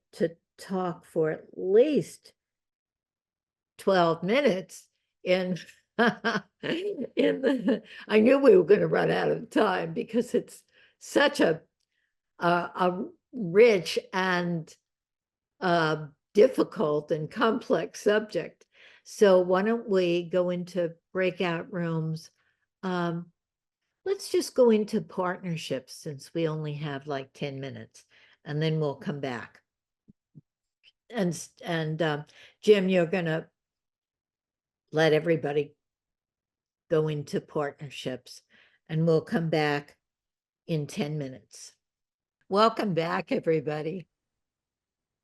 talk for at least 12 minutes in I knew we were going to run out of time because it's such a rich and difficult and complex subject. So why don't we go into breakout rooms? Let's just go into partnerships, since we only have like 10 minutes, and then we'll come back. And Jim, you're gonna let everybody go into partnerships, and we'll come back in 10 minutes. Welcome back, everybody.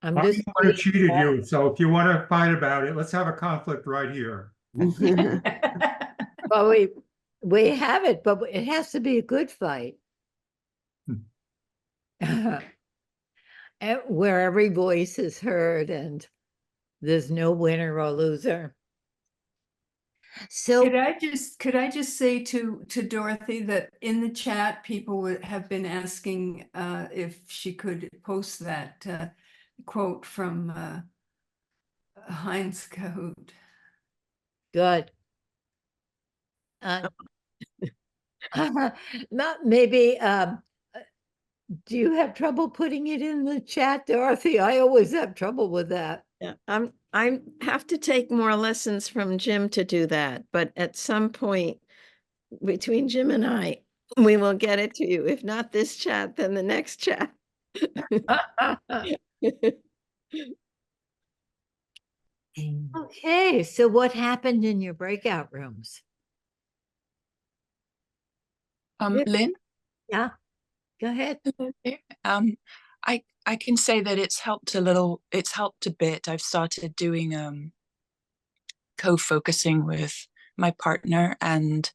I would have cheated you, so if you want to fight about it, let's have a conflict right here. Well, we have it, but it has to be a good fight. Where every voice is heard and there's no winner or loser. So could I just say to Dorothy that in the chat, people have been asking if she could post that quote from Heinz Cahoot. Good. Not maybe. Do you have trouble putting it in the chat, Dorothy? I always have trouble with that. Yeah, I have to take more lessons from Jim to do that, but at some point between Jim and I, we will get it to you. If not this chat, then the next chat. Okay, so what happened in your breakout rooms? Good. Lynn? Yeah, go ahead. I can say that it's helped a bit. I've started doing co-focusing with my partner, and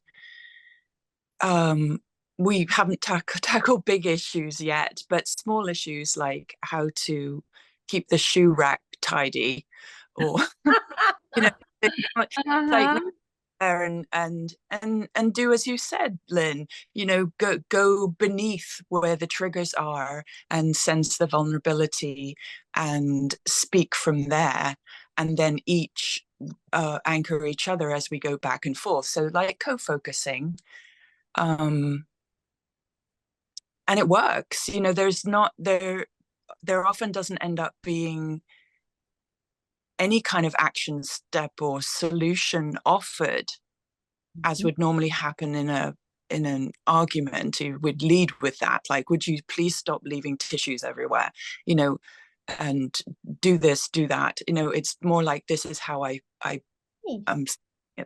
we haven't tackled big issues yet, but small issues like how to keep the shoe rack tidy, or you know, like there and do as you said, Lynn, you know, go beneath where the triggers are and sense the vulnerability and speak from there, and then each anchor each other as we go back and forth. So like co-focusing, and it works. You know, there often doesn't end up being any kind of action step or solution offered, as would normally happen in an argument. You would lead with that, like, would you please stop leaving tissues everywhere, you know, and do this, do that. You know, it's more like, this is how I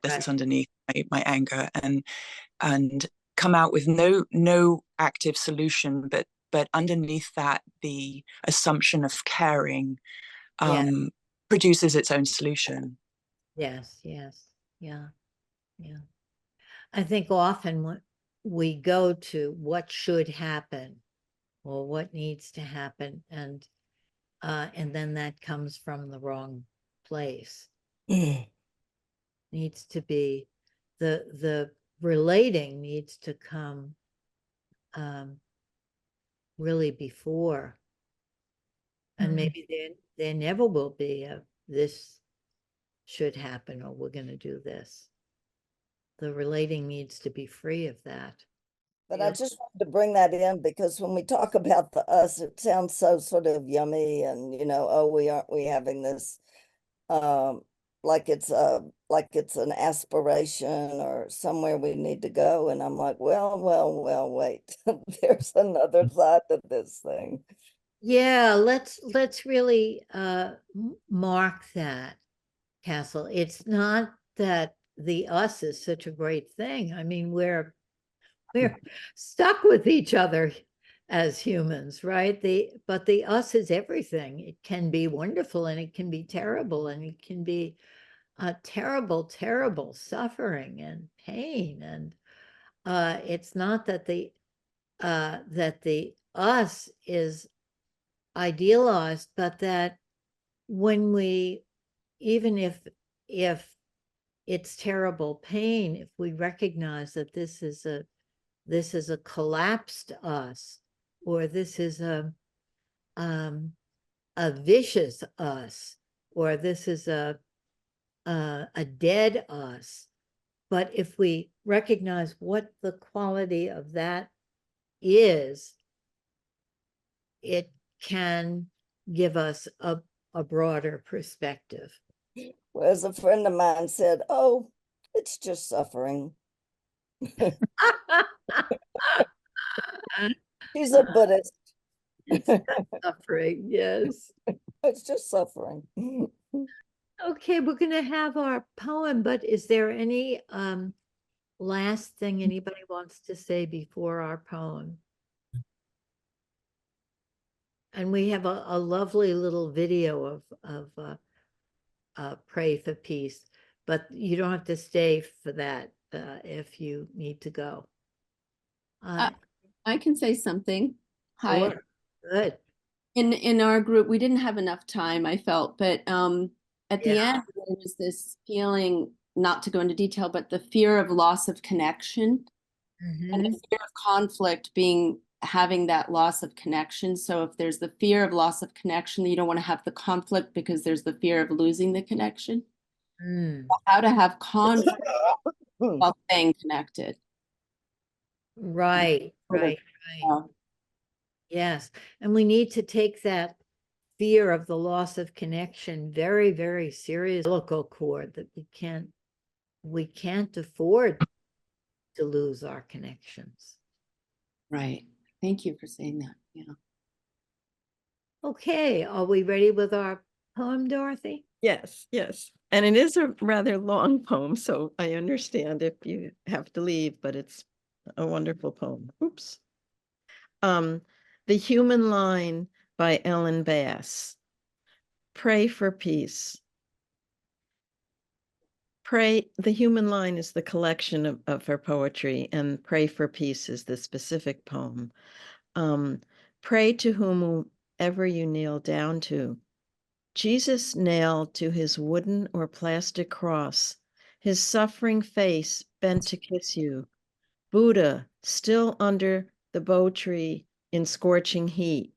this is underneath my anger, and come out with no active solution, but underneath that, the assumption of caring produces its own solution. Yes, yeah. I think often when we go to what should happen or what needs to happen, and then that comes from the wrong place. Needs to be the relating needs to come really before, and maybe there never will be a this should happen or we're going to do this. The relating needs to be free of that. But I just wanted to bring that in, because when we talk about the us, it sounds so sort of yummy, and you know, oh, we having this like it's an aspiration or somewhere we need to go. And I'm like, well, wait, there's another side to this thing. Yeah, let's really mark that, Castle. It's not that the us is such a great thing. I mean, we're stuck with each other as humans, right? But the us is everything. It can be wonderful and it can be terrible, and it can be a terrible suffering and pain. And it's not that the us is idealized, but that when we, even if it's terrible pain, if we recognize that this is a collapsed us, or this is a vicious us, or this is a dead us. But if we recognize what the quality of that is, it can give us a broader perspective. Whereas a friend of mine said, oh, it's just suffering. She's a Buddhist. Suffering, yes. It's just suffering. Okay, we're going to have our poem, but is there any last thing anybody wants to say before our poem? And we have a lovely little video of Pray for Peace, but you don't have to stay for that if you need to go. I can say something. Hi. Sure. Good. In our group, we didn't have enough time, I felt, but at the end, there was this feeling, not to go into detail, but the fear of loss of connection, and the fear of conflict having that loss of connection. So if there's the fear of loss of connection, you don't want to have the conflict because there's the fear of losing the connection. How to have conflict while staying connected. Right. Yes. And we need to take that fear of the loss of connection very, very serious. Umbilical cord, that we can't afford to lose our connections. Right. Thank you for saying that. Yeah. Okay. Are we ready with our poem, Dorothy? Yes. And it is a rather long poem, so I understand if you have to leave, but it's a wonderful poem. Oops. The Human Line by Ellen Bass. Pray for peace. Pray, the Human Line is the collection of her poetry, and Pray for Peace is the specific poem. Pray to whomever you kneel down to. Jesus nailed to his wooden or plastic cross, his suffering face bent to kiss you. Buddha still under the bow tree in scorching heat.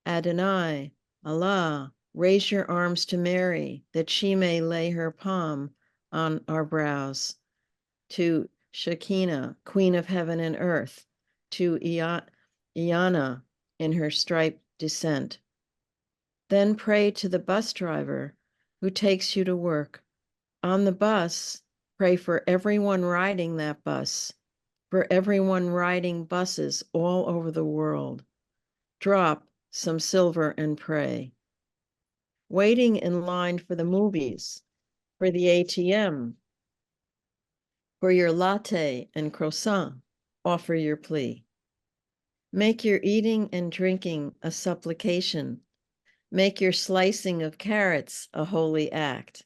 Adonai, Allah, raise your arms to Mary, that she may lay her palm on our brows. To Shekinah, Queen of heaven and earth, to Iana in her striped descent. Then pray to the bus driver who takes you to work. On the bus, pray for everyone riding that bus, for everyone riding buses all over the world. Drop some silver and pray. Waiting in line for the movies, for the ATM, for your latte and croissant, offer your plea. Make your eating and drinking a supplication. Make your slicing of carrots a holy act.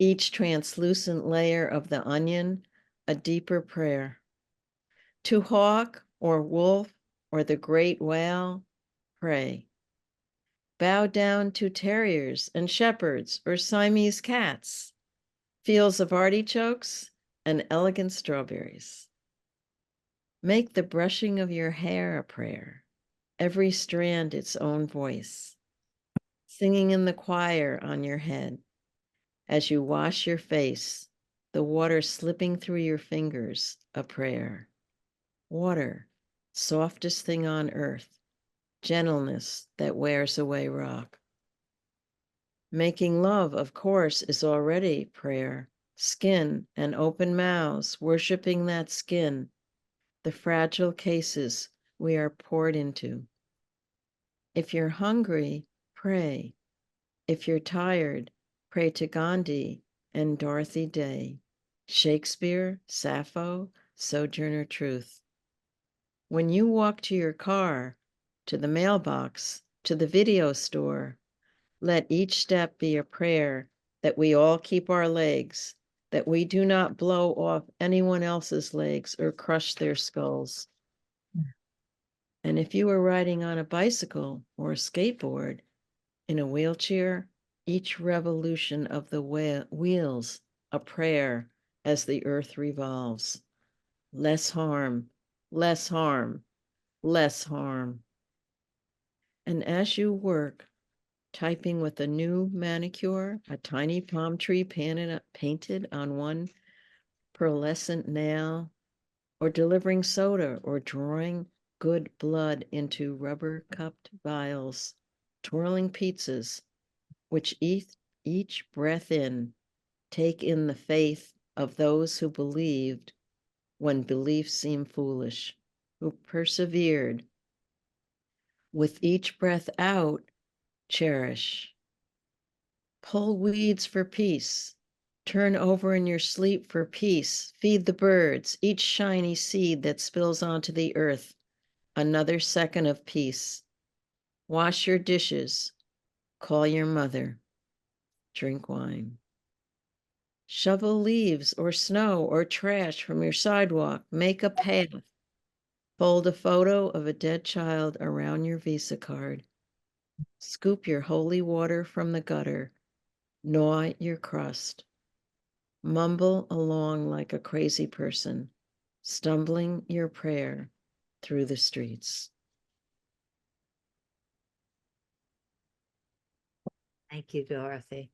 Each translucent layer of the onion a deeper prayer. To hawk or wolf or the great whale, pray. Bow down to terriers and shepherds or Siamese cats, fields of artichokes and elegant strawberries. Make the brushing of your hair a prayer, every strand its own voice, singing in the choir on your head. As you wash your face, the water slipping through your fingers, a prayer. Water, softest thing on earth, gentleness that wears away rock. Making love, of course, is already prayer. Skin and open mouths, worshiping that skin, the fragile cases we are poured into. If you're hungry, pray. If you're tired, pray to Gandhi and Dorothy Day, Shakespeare, Sappho, Sojourner Truth. When you walk to your car, to the mailbox, to the video store, let each step be a prayer that we all keep our legs, that we do not blow off anyone else's legs or crush their skulls. And if you are riding on a bicycle or a skateboard, in a wheelchair, each revolution of the wheels a prayer as the earth revolves. Less harm, less harm, less harm. And as you work, typing with a new manicure, a tiny palm tree painted on one pearlescent nail, or delivering soda or drawing good blood into rubber-cupped vials, twirling pizzas, which each breath in, take in the faith of those who believed when belief seemed foolish, who persevered. With each breath out, cherish. Pull weeds for peace. Turn over in your sleep for peace. Feed the birds, each shiny seed that spills onto the earth. Another second of peace. Wash your dishes. Call your mother. Drink wine. Shovel leaves or snow or trash from your sidewalk. Make a path. Fold a photo of a dead child around your Visa card. Scoop your holy water from the gutter. Gnaw your crust. Mumble along like a crazy person, stumbling your prayer through the streets. Thank you, Dorothy.